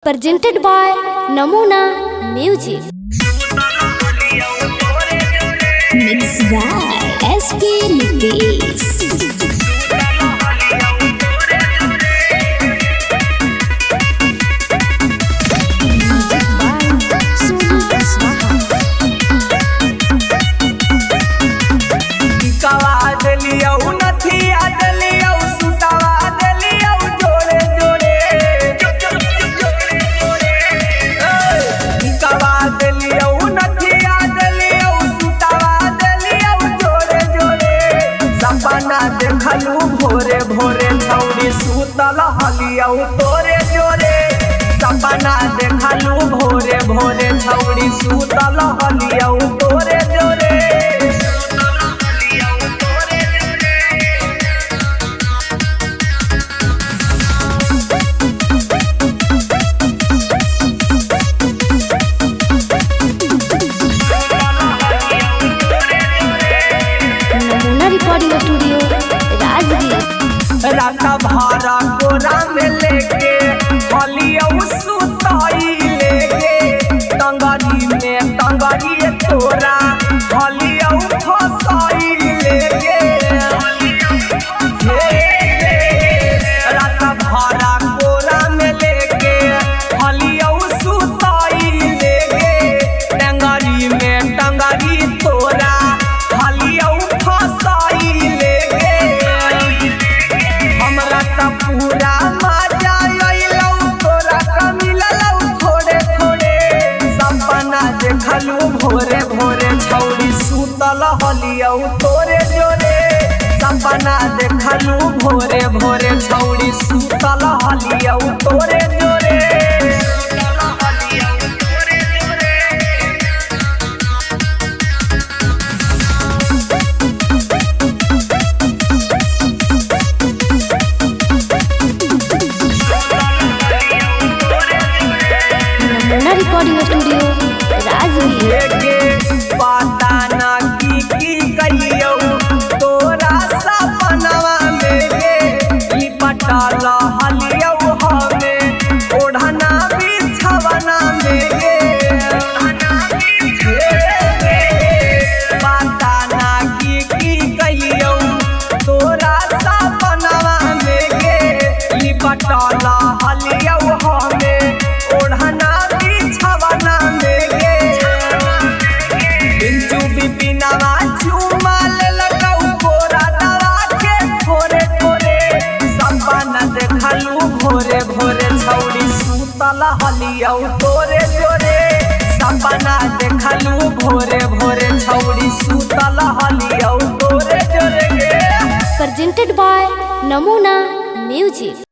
Presented by Namuna Music. Mixed by SP Nitesh. देखलू भोरे भोरे छौरी सुतल हलियौ तोरे जोरे। सपना देखलू भोरे भोरे छौरी सुतल हलियौ तोरे जोरे। रिकॉर्डिंग स्टूडियो रात भारा कोरा में लेके हलियौ सुताई लेके। टंगरी में टंगरी तोरा हलियौ फसाई लेके। रात भारा कोरा में लेके हलियौ सुताई लेके। टंगरी में टंगरी तोरा हलियौ फसाई लेके। हमरा त पूरा मजा अइलौ तोरा कमिलौ थोड़े थोड़े। सपना देखलू भोरे भोरे छौरी सुतल हलियौ तोरे जोरे। सपना देखलू भोरे भोरे छौरी सुतल हलियौ तोरे जोरे। रिकॉर्डिंग स्टूडियो पता ना की कहियौ तोरा सपनवा में गे। लिपटल हलियौ हमे ओढ़ना बिछवना में गे। पता ना की कहियौ तोरा सपनवा में गे। लिपटल हलियौ हमे ओढ़ना बिछवना में गे। बिंचू बिपिनवा चुमा लेलकौ कोरा दवा के थोरे थोरे। सपना देखलू भोरे भोरे छौरी सुतल हलियौ तोरे जोरे। सपना देखलू भोरे भोरे छौरी सुतल हलियौ तोरे जोरे गे। Presented by Namuna Music.